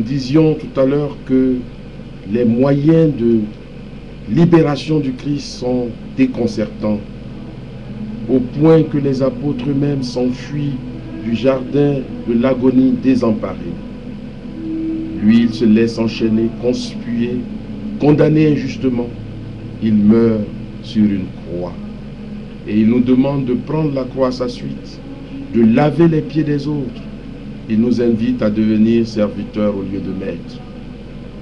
disions tout à l'heure que les moyens de libération du Christ sont déconcertants, au point que les apôtres eux-mêmes s'enfuient du jardin de l'agonie désemparés. Lui, il se laisse enchaîner, conspuer, condamné injustement. Il meurt sur une croix. Et il nous demande de prendre la croix à sa suite, de laver les pieds des autres. Il nous invite à devenir serviteurs au lieu de maîtres,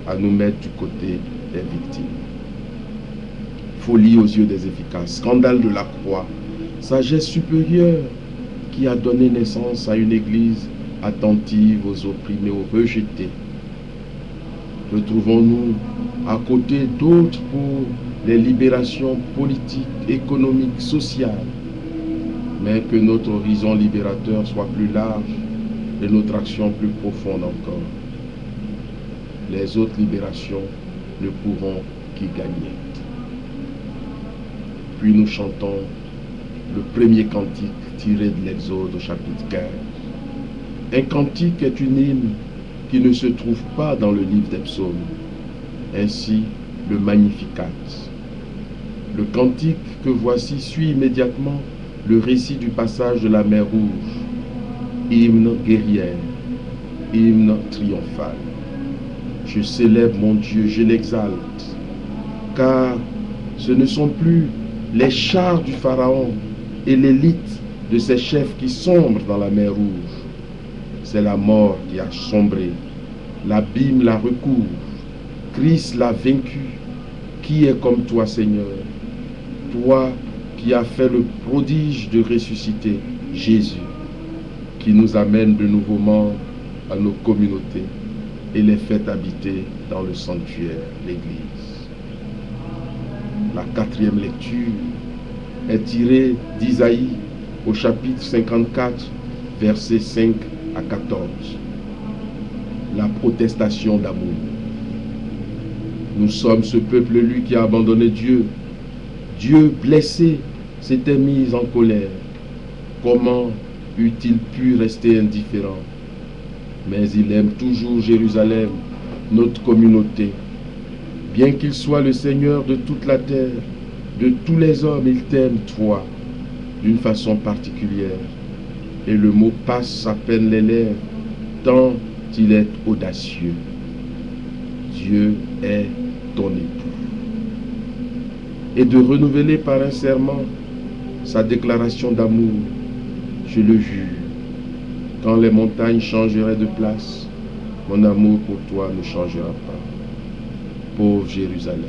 à nous mettre du côté des victimes. Folie aux yeux des efficaces, scandale de la croix, sagesse supérieure qui a donné naissance à une église attentive aux opprimés, aux rejetés. Retrouvons-nous à côté d'autres pour les libérations politiques, économiques, sociales, mais que notre horizon libérateur soit plus large et notre action plus profonde encore. Les autres libérations ne pourront qu'y gagner. Puis nous chantons le premier cantique tiré de l'Exode au chapitre 15. Un cantique est une hymne qui ne se trouve pas dans le livre des psaumes. Ainsi, le Magnificat. Le cantique que voici suit immédiatement le récit du passage de la mer Rouge. Hymne guerrière, hymne triomphal. Je célèbre mon Dieu, je l'exalte, car ce ne sont plus les chars du Pharaon et l'élite de ses chefs qui sombrent dans la mer Rouge. C'est la mort qui a sombré, l'abîme la recouvre, Christ l'a vaincu. Qui est comme toi, Seigneur? Toi qui as fait le prodige de ressusciter Jésus, qui nous amène de nouveaux membres à nos communautés et les fait habiter dans le sanctuaire, l'Église. La quatrième lecture est tirée d'Isaïe au chapitre 54, versets 5 à 14. La protestation d'amour. Nous sommes ce peuple, lui, qui a abandonné Dieu. Dieu, blessé, s'était mis en colère. Comment eût-il pu rester indifférent? Mais il aime toujours Jérusalem, notre communauté. Bien qu'il soit le Seigneur de toute la terre, de tous les hommes, il t'aime, toi, d'une façon particulière. Et le mot passe à peine les lèvres, tant il est audacieux. Dieu est ton époux. Et de renouveler par un serment sa déclaration d'amour, je le jure, quand les montagnes changeraient de place, mon amour pour toi ne changera pas. Pauvre Jérusalem,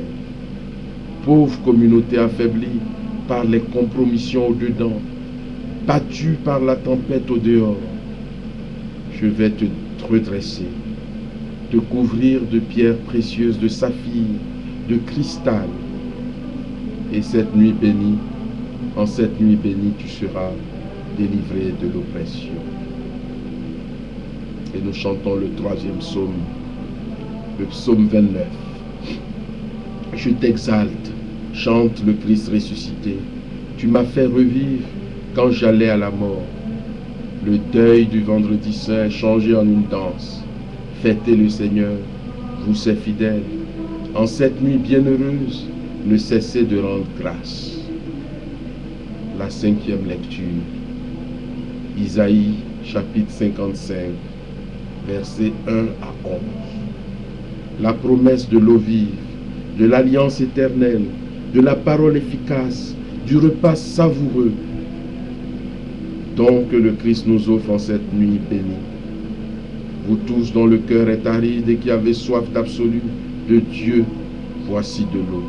pauvre communauté affaiblie par les compromissions au-dedans, battue par la tempête au-dehors, je vais te redresser, te couvrir de pierres précieuses, de saphir, de cristal. Et cette nuit bénie, en cette nuit bénie, tu seras délivré de l'oppression. Et nous chantons le troisième psaume, le psaume 29. Je t'exalte, chante le Christ ressuscité. Tu m'as fait revivre quand j'allais à la mort. Le deuil du vendredi saint est changé en une danse. Fêtez le Seigneur, vous ses fidèles. En cette nuit bienheureuse, ne cessez de rendre grâce. La cinquième lecture. Isaïe, chapitre 55, versets 1 à 11. La promesse de l'eau vive, de l'alliance éternelle, de la parole efficace, du repas savoureux, donc que le Christ nous offre en cette nuit bénie. Vous tous dont le cœur est aride et qui avez soif d'absolu, de Dieu, voici de l'eau,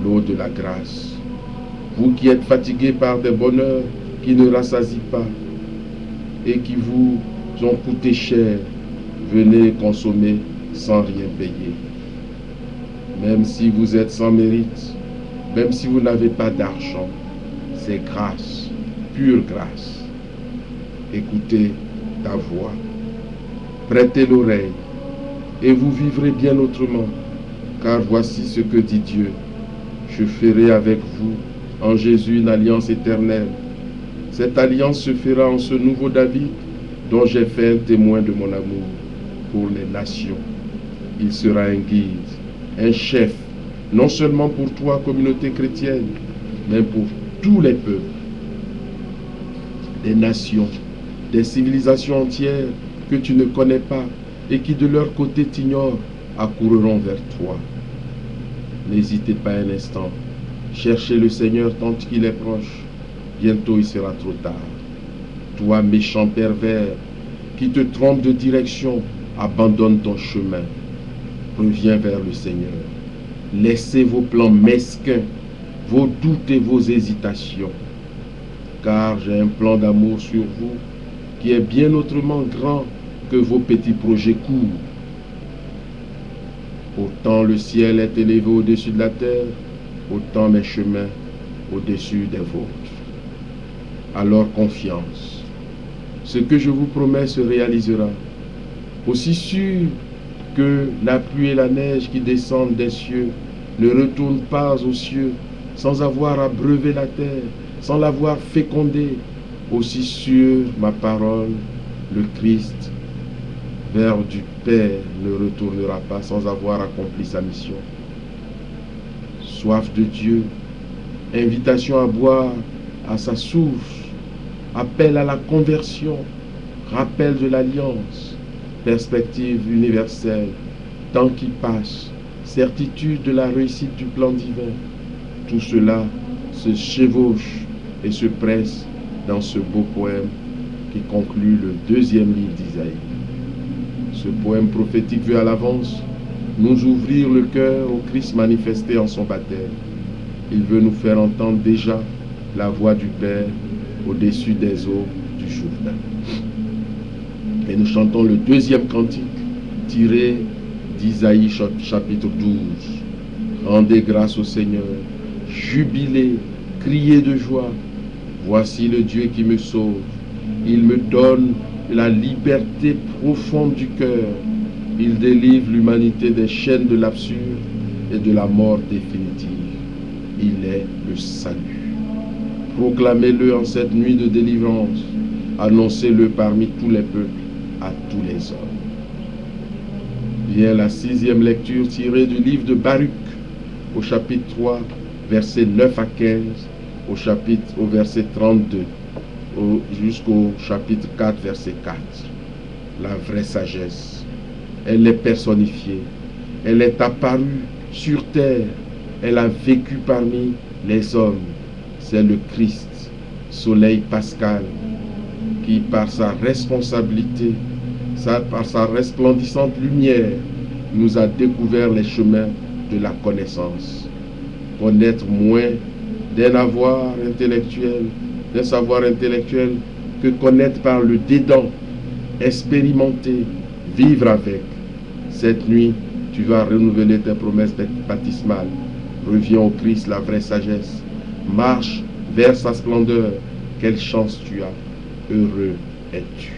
l'eau de la grâce. Vous qui êtes fatigués par des bonheurs qui ne rassasient pas et qui vous ont coûté cher, venez consommer sans rien payer. Même si vous êtes sans mérite, même si vous n'avez pas d'argent, c'est grâce, pure grâce. Écoutez ta voix, prêtez l'oreille, et vous vivrez bien autrement, car voici ce que dit Dieu. Je ferai avec vous en Jésus une alliance éternelle. Cette alliance se fera en ce nouveau David, dont j'ai fait un témoin de mon amour. pour les nations. Il sera un guide, un chef, non seulement pour toi, communauté chrétienne, mais pour tous les peuples, des nations, des civilisations entières que tu ne connais pas et qui de leur côté t'ignorent, accourront vers toi. N'hésitez pas un instant. Cherchez le Seigneur tant qu'il est proche. Bientôt il sera trop tard. Toi, méchant pervers, qui te trompe de direction, abandonne ton chemin. Reviens vers le Seigneur. Laissez vos plans mesquins, vos doutes et vos hésitations. Car j'ai un plan d'amour sur vous qui est bien autrement grand que vos petits projets courts. Autant le ciel est élevé au-dessus de la terre, autant mes chemins au-dessus des vôtres. Alors confiance. Ce que je vous promets se réalisera. Aussi sûr que la pluie et la neige qui descendent des cieux ne retournent pas aux cieux sans avoir abreuvé la terre, sans l'avoir fécondée, aussi sûr ma parole, le Christ, vers du Père, ne retournera pas sans avoir accompli sa mission. Soif de Dieu, invitation à boire à sa source, appel à la conversion, rappel de l'alliance, perspective universelle, temps qui passe, certitude de la réussite du plan divin. Tout cela se chevauche et se presse dans ce beau poème qui conclut le 2e livre d'Isaïe. Ce poème prophétique veut à l'avance nous ouvrir le cœur au Christ manifesté en son baptême. Il veut nous faire entendre déjà la voix du Père au-dessus des eaux du Jourdain. Et nous chantons le 2e cantique tiré d'Isaïe chapitre 12. Rendez grâce au Seigneur, jubilez, criez de joie. Voici le Dieu qui me sauve. Il me donne la liberté profonde du cœur. Il délivre l'humanité des chaînes de l'absurde et de la mort définitive. Il est le salut. Proclamez-le en cette nuit de délivrance. Annoncez-le parmi tous les peuples, à tous les hommes. Vient la 6e lecture tirée du livre de Baruch, au chapitre 3, versets 9 à 15, au verset 32, jusqu'au chapitre 4, verset 4. La vraie sagesse, elle est personnifiée, elle est apparue sur terre, elle a vécu parmi les hommes. C'est le Christ, soleil pascal, qui par sa responsabilité, par sa resplendissante lumière, nous a découvert les chemins de la connaissance. Connaître moins d'un savoir intellectuel, que connaître par le dédain, expérimenter, vivre avec. Cette nuit, tu vas renouveler tes promesses baptismales. Reviens au Christ, la vraie sagesse. Marche vers sa splendeur. Quelle chance tu as. Heureux es-tu.